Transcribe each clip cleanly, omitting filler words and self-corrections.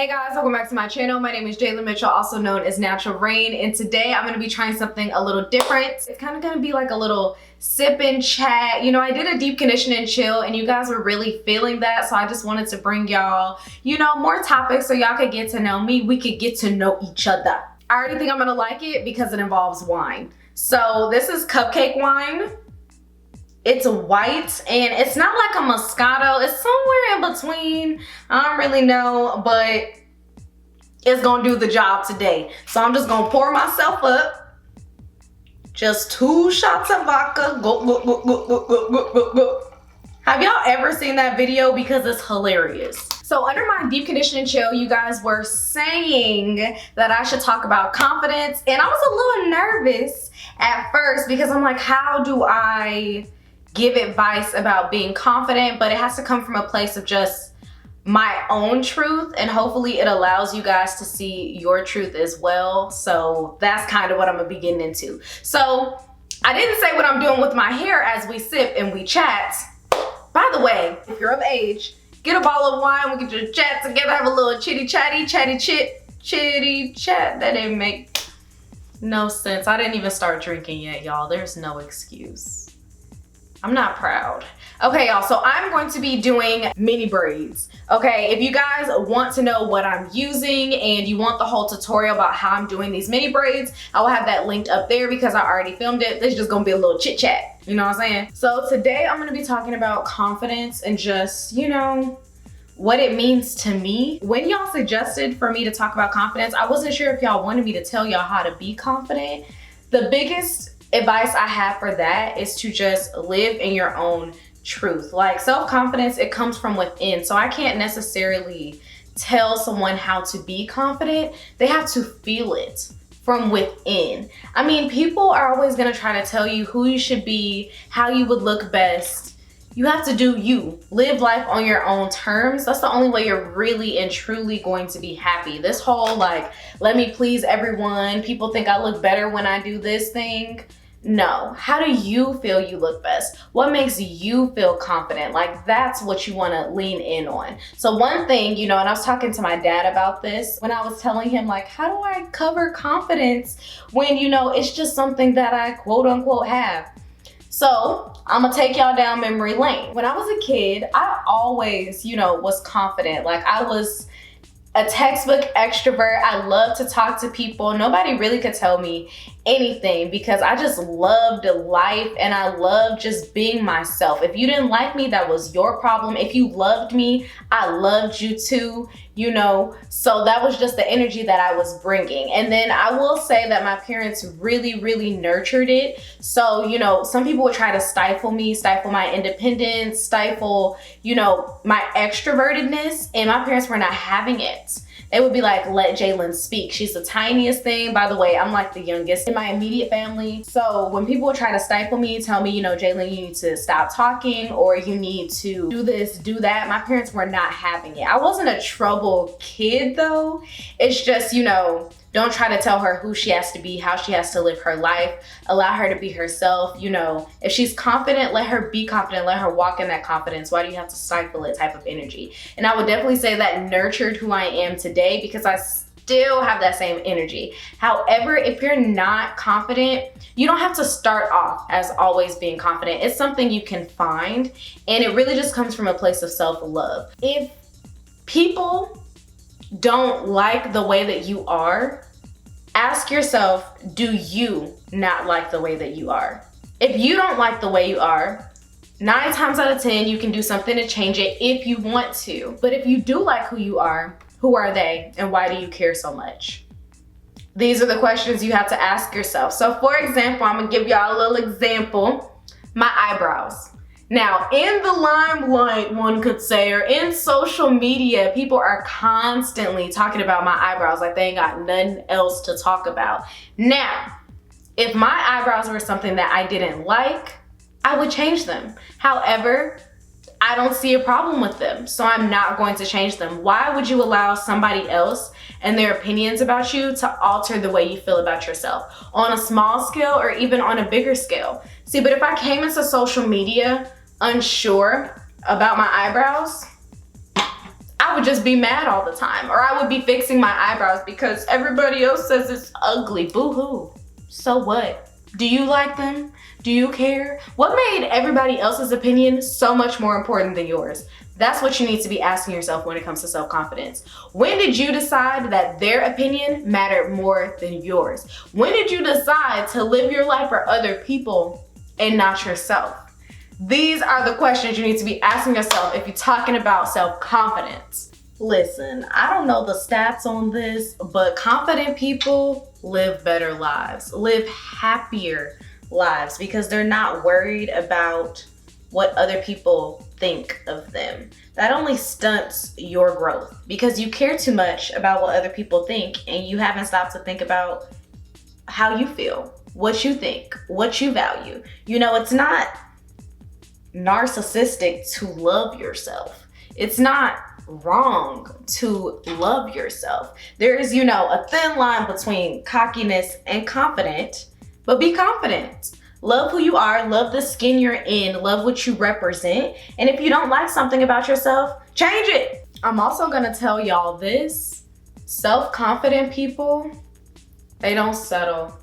Hey guys, welcome back to my channel. My name is Jalen Mitchell, also known as NaturalReign, and today I'm going to be trying something a little different. It's kind of going to be like a little sip and chat. You know, I did a deep condition and chill and you guys were really feeling that, so I just wanted to bring y'all, you know, more topics so y'all could get to know me. We could get to know each other. I already think I'm going to like it because it involves wine. So this is cupcake wine. It's white and it's not like a Moscato. It's somewhere in between. I don't really know, but it's gonna do the job today. So I'm just gonna pour myself up. Just 2 shots of vodka. Go, go, go, go, go, go, go, go, go. Have y'all ever seen that video? Because it's hilarious. So under my deep condition and chill, you guys were saying that I should talk about confidence. And I was a little nervous at first because I'm like, how do I give advice about being confident? But it has to come from a place of just my own truth, and hopefully it allows you guys to see your truth as well. So that's kind of what I'm gonna be getting into. So I didn't say what I'm doing with my hair as we sip and we chat. By the way, if you're of age, get a bottle of wine, we can just chat together, have a little chitty chat. That didn't make no sense. I didn't even start drinking yet, y'all. There's no excuse. I'm not proud. Okay, y'all, so I'm going to be doing mini braids. Okay, if you guys want to know what I'm using and you want the whole tutorial about how I'm doing these mini braids, I will have that linked up there because I already filmed it. This is just gonna be a little chit chat, you know what I'm saying? So today I'm gonna be talking about confidence and just, you know, what it means to me. When y'all suggested for me to talk about confidence, I wasn't sure if y'all wanted me to tell y'all how to be confident. The biggest advice I have for that is to just live in your own truth. Like, self-confidence, it comes from within. So I can't necessarily tell someone how to be confident. They have to feel it from within. I mean, people are always gonna try to tell you who you should be, how you would look best. You have to do you. Live life on your own terms. That's the only way you're really and truly going to be happy. This whole like, let me please everyone, people think I look better when I do this thing. No, how do you feel you look best? What makes you feel confident? Like, that's what you wanna lean in on. So one thing, you know, and I was talking to my dad about this when I was telling him like, how do I cover confidence when, you know, it's just something that I quote unquote have? So I'm gonna take y'all down memory lane. When I was a kid, I always, you know, was confident. Like, I was a textbook extrovert. I loved to talk to people. Nobody really could tell me anything because I just loved life and I loved just being myself. If you didn't like me, that was your problem. If you loved me, I loved you too, you know? So that was just the energy that I was bringing. And then I will say that my parents really, really nurtured it. So, you know, some people would try to stifle me, stifle my independence, stifle, you know, my extrovertedness, and my parents were not having it. They would be like, let Jalen speak. She's the tiniest thing. By the way, I'm like the youngest in my immediate family. So when people would try to stifle me, tell me, you know, Jalen, you need to stop talking or you need to do this, do that, my parents were not having it. I wasn't a trouble kid though. It's just, you know, don't try to tell her who she has to be, how she has to live her life. Allow her to be herself. You know, if she's confident, let her be confident. Let her walk in that confidence. Why do you have to stifle it type of energy? And I would definitely say that nurtured who I am today because I still have that same energy. However, if you're not confident, you don't have to start off as always being confident. It's something you can find, and it really just comes from a place of self-love. If people don't like the way that you are, ask yourself, do you not like the way that you are? If you don't like the way you are, 9 times out of 10, you can do something to change it if you want to. But if you do like who you are, who are they and why do you care so much? These are the questions you have to ask yourself. So for example, I'm gonna give y'all a little example. My eyebrows. Now, in the limelight, one could say, or in social media, people are constantly talking about my eyebrows like they ain't got nothing else to talk about. Now, if my eyebrows were something that I didn't like, I would change them. However, I don't see a problem with them, so I'm not going to change them. Why would you allow somebody else and their opinions about you to alter the way you feel about yourself on a small scale or even on a bigger scale? See, but if I came into social media unsure about my eyebrows, I would just be mad all the time, or I would be fixing my eyebrows because everybody else says it's ugly. Boo-hoo. So what? Do you like them? Do you care? What made everybody else's opinion so much more important than yours? That's what you need to be asking yourself when it comes to self-confidence. When did you decide that their opinion mattered more than yours? When did you decide to live your life for other people and not yourself? These are the questions you need to be asking yourself if you're talking about self-confidence. Listen, I don't know the stats on this, but confident people live better lives, live happier lives, because they're not worried about what other people think of them. That only stunts your growth because you care too much about what other people think and you haven't stopped to think about how you feel, what you think, what you value. You know, it's not narcissistic to love yourself. It's not wrong to love yourself. There is, you know, a thin line between cockiness and confident, but be confident. Love who you are, love the skin you're in, love what you represent. And if you don't like something about yourself, change it. I'm also gonna tell y'all this, self-confident people, they don't settle.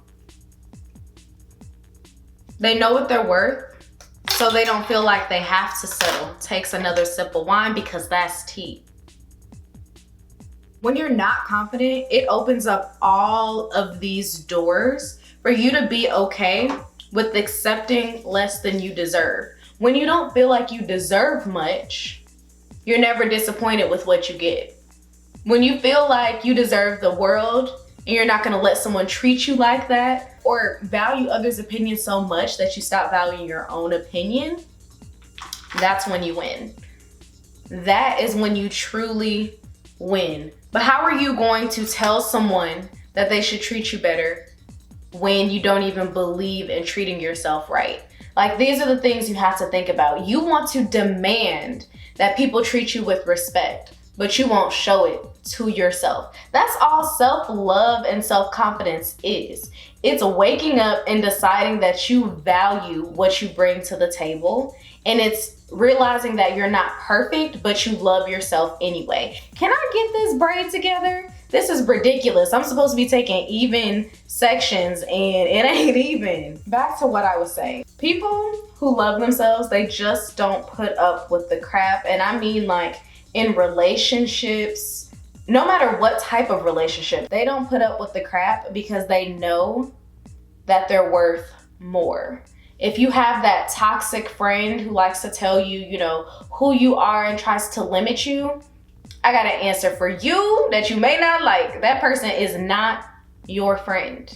They know what they're worth, so they don't feel like they have to settle. Takes another sip of wine because that's tea. When you're not confident, it opens up all of these doors for you to be okay with accepting less than you deserve. When you don't feel like you deserve much, you're never disappointed with what you get. When you feel like you deserve the world and you're not gonna let someone treat you like that or value others' opinions so much that you stop valuing your own opinion, that's when you win. That is when you truly win. But how are you going to tell someone that they should treat you better when you don't even believe in treating yourself right? Like, these are the things you have to think about. You want to demand that people treat you with respect, but you won't show it to yourself. That's all self-love and self-confidence is. It's waking up and deciding that you value what you bring to the table, and it's realizing that you're not perfect, but you love yourself anyway. Can I get this braid together? This is ridiculous. I'm supposed to be taking even sections and it ain't even. Back to what I was saying. People who love themselves, they just don't put up with the crap. And I mean, like, in relationships, no matter what type of relationship, they don't put up with the crap because they know that they're worth more. If you have that toxic friend who likes to tell you, you know, who you are and tries to limit you, I got an answer for you that you may not like. That person is not your friend,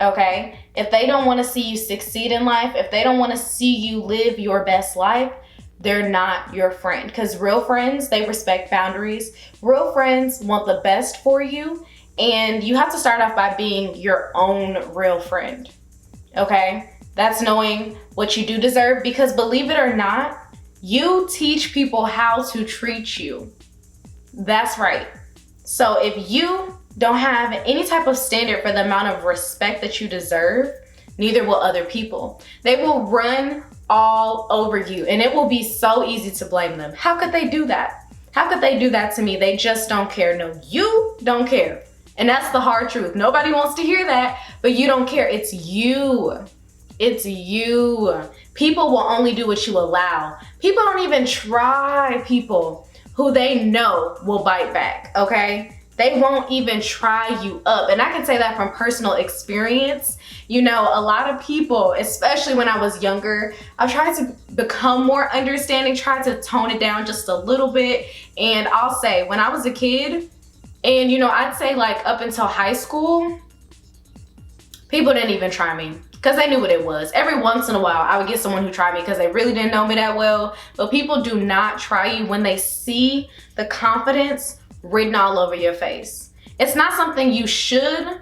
okay? If they don't want to see you succeed in life, if they don't want to see you live your best life, they're not your friend. Because real friends, they respect boundaries. Real friends want the best for you, and you have to start off by being your own real friend, okay? That's knowing what you do deserve, because believe it or not, you teach people how to treat you. That's right. So if you don't have any type of standard for the amount of respect that you deserve, neither will other people. They will run all over you, and it will be so easy to blame them. How could they do that? How could they do that to me? They just don't care. No, you don't care. And that's the hard truth. Nobody wants to hear that, but you don't care. It's you. It's you. People will only do what you allow. People don't even try people who they know will bite back, okay? They won't even try you up. And I can say that from personal experience. You know, a lot of people, especially when I was younger, I tried to become more understanding, tried to tone it down just a little bit. And I'll say, when I was a kid, and you know, I'd say like up until high school, people didn't even try me because they knew what it was. Every once in a while, I would get someone who tried me because they really didn't know me that well. But people do not try you when they see the confidence written all over your face. It's not something you should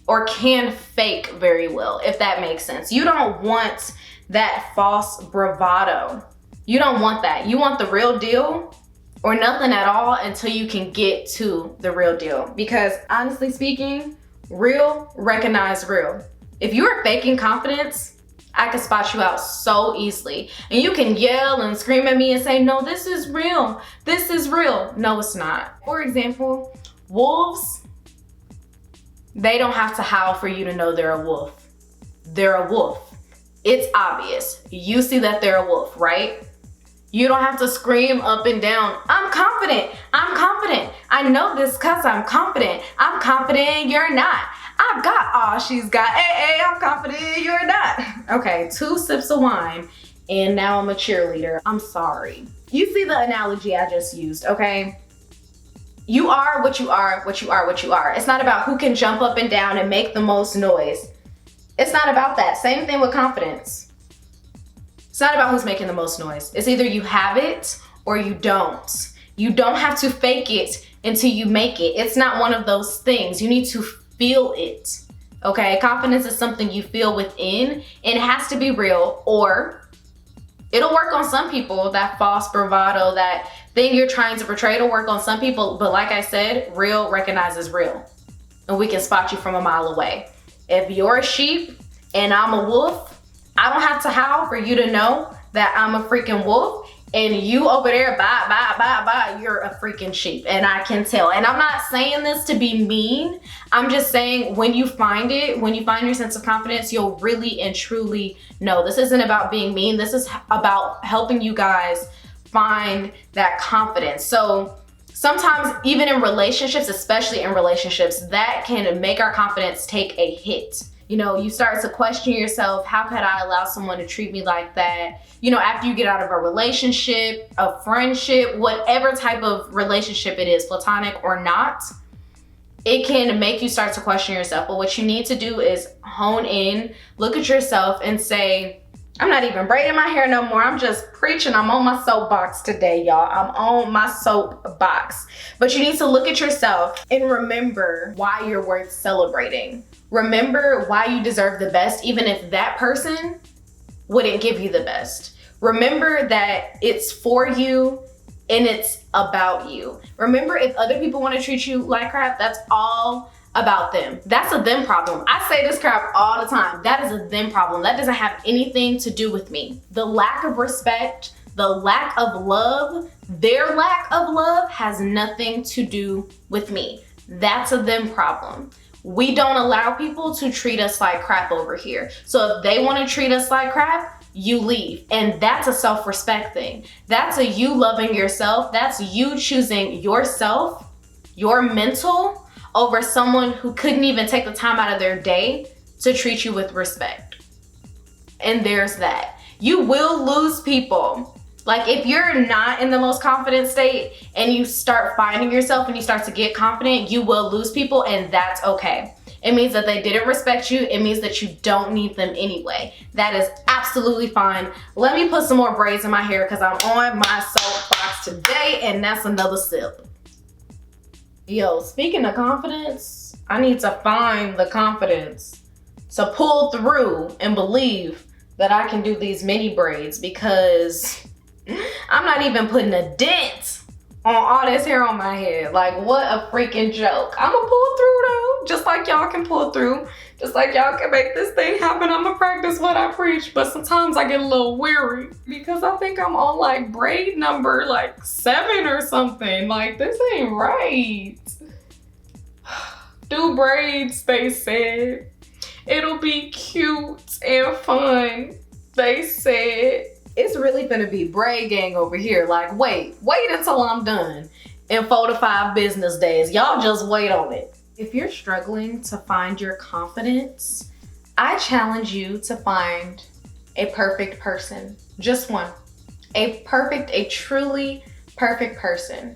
or can fake very well, if that makes sense. You don't want that false bravado. You don't want that. You want the real deal or nothing at all until you can get to the real deal. Because honestly speaking, real recognize real. If you're faking confidence, I can spot you out so easily. And you can yell and scream at me and say, no, this is real. This is real. No, it's not. For example, wolves, they don't have to howl for you to know they're a wolf. They're a wolf. It's obvious. You see that they're a wolf, right? You don't have to scream up and down, I'm confident, I'm confident. I know this because I'm confident. I'm confident you're not. I've got all she's got. Hey, I'm confident you're not. Okay, 2 sips of wine and now I'm a cheerleader. I'm sorry. You see the analogy I just used, okay? You are what you are, what you are, what you are. It's not about who can jump up and down and make the most noise. It's not about that. Same thing with confidence. It's not about who's making the most noise. It's either you have it or you don't. You don't have to fake it until you make it. It's not one of those things. You need to feel it, okay? Confidence is something you feel within, and it has to be real, or it'll work on some people. That false bravado, that thing you're trying to portray, it'll work on some people, but like I said, real recognizes real, and we can spot you from a mile away. If you're a sheep and I'm a wolf, I don't have to howl for you to know that I'm a freaking wolf, and you over there, bye, you're a freaking sheep, and I can tell. And I'm not saying this to be mean. I'm just saying when you find it, when you find your sense of confidence, you'll really and truly know. This isn't about being mean. This is about helping you guys find that confidence. So sometimes even in relationships, especially in relationships, that can make our confidence take a hit. You know, you start to question yourself, how could I allow someone to treat me like that? You know, after you get out of a relationship, a friendship, whatever type of relationship it is, platonic or not, it can make you start to question yourself. But what you need to do is hone in, look at yourself and say, I'm not even braiding my hair no more. I'm just preaching. I'm on my soapbox today, y'all. I'm on my soapbox. But you need to look at yourself and remember why you're worth celebrating. Remember why you deserve the best, even if that person wouldn't give you the best. Remember that it's for you and it's about you. Remember, if other people want to treat you like crap, that's all about them. That's a them problem. I say this crap all the time. That is a them problem. That doesn't have anything to do with me. The lack of respect, the lack of love, their lack of love has nothing to do with me. That's a them problem. We don't allow people to treat us like crap over here. So if they want to treat us like crap, you leave. And that's a self-respect thing. That's a you loving yourself. That's you choosing yourself, your mental, over someone who couldn't even take the time out of their day to treat you with respect. And there's that. You will lose people. Like if you're not in the most confident state and you start finding yourself and you start to get confident, you will lose people, and that's okay. It means that they didn't respect you. It means that you don't need them anyway. That is absolutely fine. Let me put some more braids in my hair because I'm on my soapbox today, and that's another sip. Yo, speaking of confidence, I need to find the confidence to pull through and believe that I can do these mini braids, because I'm not even putting a dent on all this hair on my head. Like, what a freaking joke. I'm gonna pull through though, just like y'all can pull through, just like y'all can make this thing happen. I'm gonna practice what I preach, but sometimes I get a little weary because I think I'm on like braid number like 7 or something. Like, this ain't right. Do braids, they said. It'll be cute and fun, they said. It's really gonna be braid gang over here. Like, wait until I'm done in 4 to 5 business days. Y'all just wait on it. If you're struggling to find your confidence, I challenge you to find a perfect person. Just one. A truly perfect person.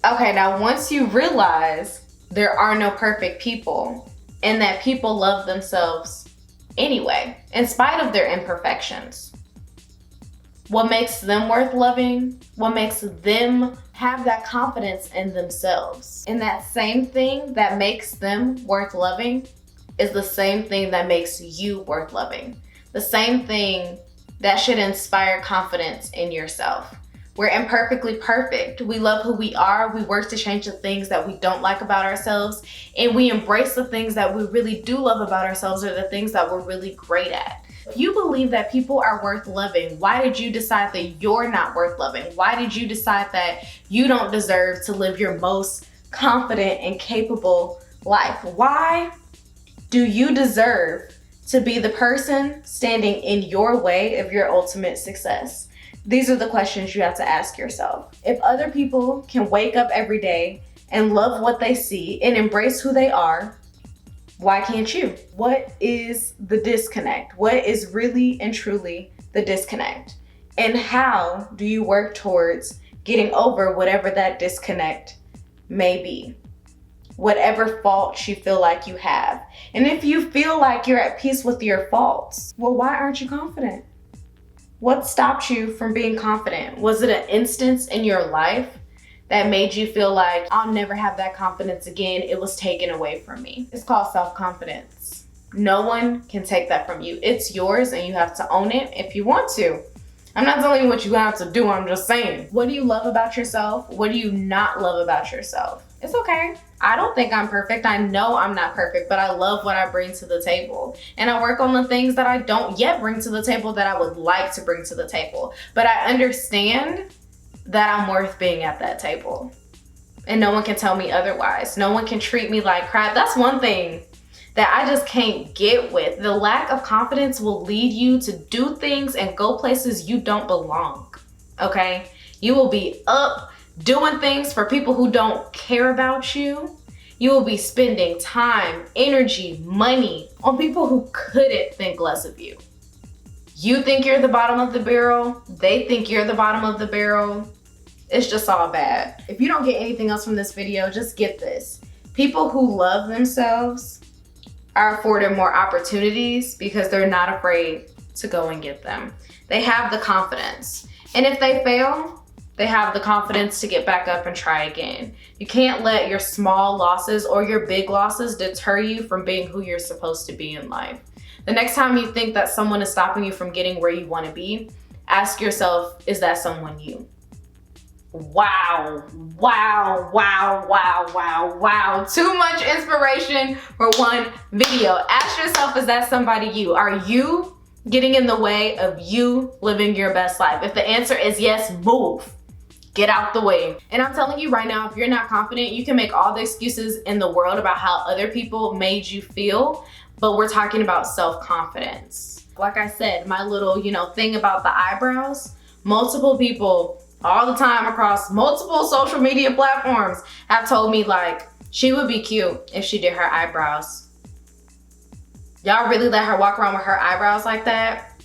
Okay, now once you realize there are no perfect people and that people love themselves anyway, in spite of their imperfections, what makes them worth loving, what makes them have that confidence in themselves, and that same thing that makes them worth loving is the same thing that makes you worth loving. The same thing that should inspire confidence in yourself. We're imperfectly perfect. We love who we are. We work to change the things that we don't like about ourselves. And we embrace the things that we really do love about ourselves, or the things that we're really great at. If you believe that people are worth loving, why did you decide that you're not worth loving? Why did you decide that you don't deserve to live your most confident and capable life? Why do you deserve to be the person standing in your way of your ultimate success? These are the questions you have to ask yourself. If other people can wake up every day and love what they see and embrace who they are, why can't you? What is the disconnect? What is really and truly the disconnect? And how do you work towards getting over whatever that disconnect may be? Whatever faults you feel like you have. And if you feel like you're at peace with your faults, well, why aren't you confident? What stopped you from being confident? Was it an instance in your life that made you feel like, I'll never have that confidence again, it was taken away from me? It's called self-confidence. No one can take that from you. It's yours and you have to own it if you want to. I'm not telling you what you have to do, I'm just saying. What do you love about yourself? What do you not love about yourself? It's okay. I don't think I'm perfect. I know I'm not perfect, but I love what I bring to the table. And I work on the things that I don't yet bring to the table that I would like to bring to the table. But I understand that I'm worth being at that table. And no one can tell me otherwise. No one can treat me like crap. That's one thing that I just can't get with. The lack of confidence will lead you to do things and go places you don't belong, okay? You will be up doing things for people who don't care about you. You will be spending time, energy, money on people who couldn't think less of you. You think you're the bottom of the barrel. They think you're the bottom of the barrel. It's just all bad. If you don't get anything else from this video, just get this. People who love themselves are afforded more opportunities because they're not afraid to go and get them. They have the confidence. And if they fail, they have the confidence to get back up and try again. You can't let your small losses or your big losses deter you from being who you're supposed to be in life. The next time you think that someone is stopping you from getting where you want to be, ask yourself, is that someone you? Wow, wow, wow, wow, wow, wow. Too much inspiration for one video. Ask yourself, is that somebody you? Are you getting in the way of you living your best life? If the answer is yes, move. Get out the way. And I'm telling you right now, if you're not confident, you can make all the excuses in the world about how other people made you feel, but we're talking about self-confidence. Like I said, my little, thing about the eyebrows, multiple people all the time across multiple social media platforms have told me like, she would be cute if she did her eyebrows. Y'all really let her walk around with her eyebrows like that?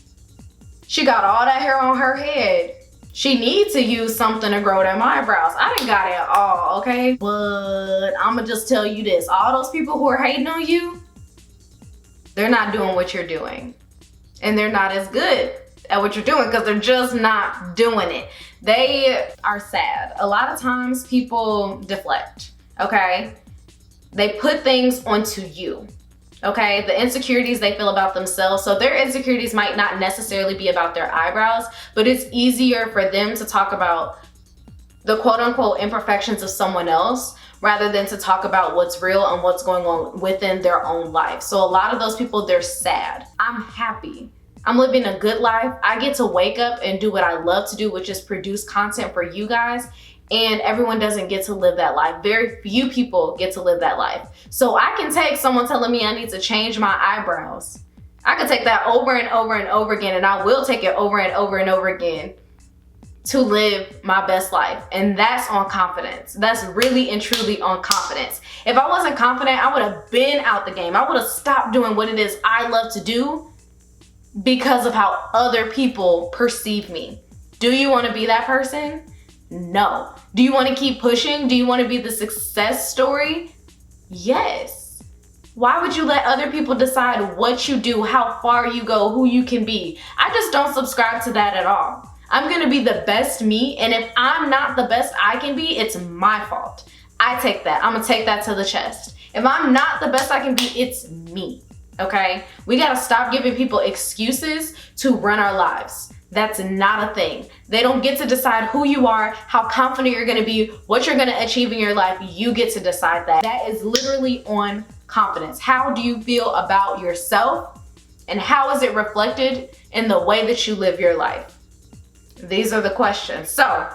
She got all that hair on her head. She needs to use something to grow them eyebrows. I didn't got it at all, okay? But I'ma just tell you this, all those people who are hating on you, they're not doing what you're doing. And they're not as good at what you're doing because they're just not doing it. They are sad. A lot of times people deflect, okay? They put things onto you, okay? The insecurities they feel about themselves. So their insecurities might not necessarily be about their eyebrows, but it's easier for them to talk about the quote unquote imperfections of someone else rather than to talk about what's real and what's going on within their own life. So a lot of those people, they're sad. I'm happy. I'm living a good life. I get to wake up and do what I love to do, which is produce content for you guys. And everyone doesn't get to live that life. Very few people get to live that life. So I can take someone telling me I need to change my eyebrows. I can take that over and over and over again, and I will take it over and over and over again to live my best life. And that's on confidence. That's really and truly on confidence. If I wasn't confident, I would have been out the game. I would have stopped doing what it is I love to do because of how other people perceive me. Do you want to be that person? No. Do you want to keep pushing? Do you want to be the success story? Yes. Why would you let other people decide what you do, how far you go, who you can be? I just don't subscribe to that at all. I'm going to be the best me, and if I'm not the best I can be, it's my fault. I take that. I'm going to take that to the chest. If I'm not the best I can be, it's me. Okay? We got to stop giving people excuses to run our lives. That's not a thing. They don't get to decide who you are, how confident you're gonna be, what you're gonna achieve in your life. You get to decide that. That is literally on confidence. How do you feel about yourself? And how is it reflected in the way that you live your life? These are the questions. So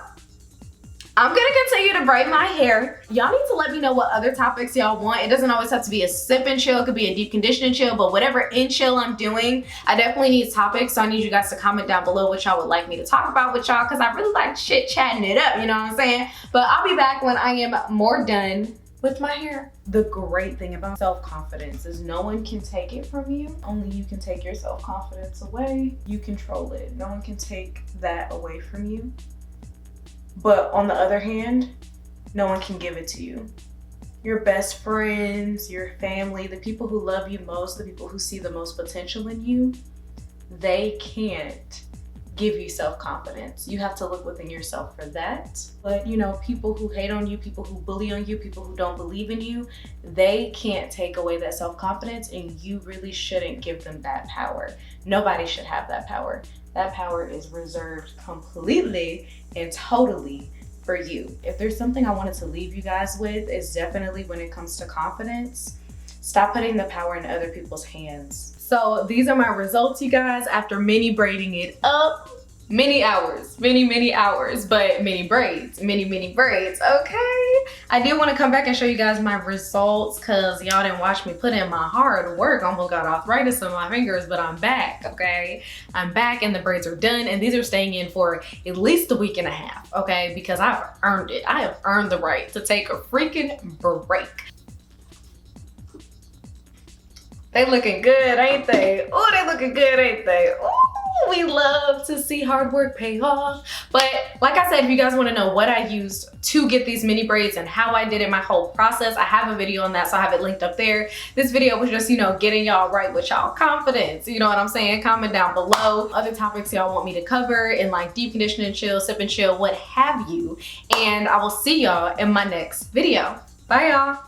I'm gonna continue to braid my hair. Y'all need to let me know what other topics y'all want. It doesn't always have to be a sip and chill. It could be a deep conditioning chill, but whatever in chill I'm doing, I definitely need topics. So I need you guys to comment down below what y'all would like me to talk about with y'all, because I really like chit-chatting it up, you know what I'm saying? But I'll be back when I am more done with my hair. The great thing about self-confidence is no one can take it from you. Only you can take your self-confidence away. You control it. No one can take that away from you. But on the other hand, no one can give it to you. Your best friends, your family, the people who love you most, the people who see the most potential in you, they can't give you self-confidence. You have to look within yourself for that. But you know, people who hate on you, people who bully on you, people who don't believe in you, they can't take away that self-confidence, and you really shouldn't give them that power. Nobody should have that power. That power is reserved completely and totally for you. If there's something I wanted to leave you guys with, it's definitely when it comes to confidence, stop putting the power in other people's hands. So these are my results, you guys, after mini braiding it up. Many hours, but mini braids, mini braids, okay? I did want to come back and show you guys my results because y'all didn't watch me put in my hard work. I almost got arthritis in my fingers, but I'm back, okay? I'm back and the braids are done, and these are staying in for at least a week and a half, okay? Because I've earned it. I have earned the right to take a freaking break. They looking good, ain't they? Oh, they looking good, ain't they? Oh, we love to see hard work pay off. But like I said, if you guys want to know what I used to get these mini braids and how I did it, my whole process, I have a video on that, so I have it linked up there. This video was just, you know, getting y'all right with y'all confidence. You know what I'm saying? Comment down below other topics y'all want me to cover in like deep conditioning, chill, sip and chill, what have you. And I will see y'all in my next video. Bye, y'all.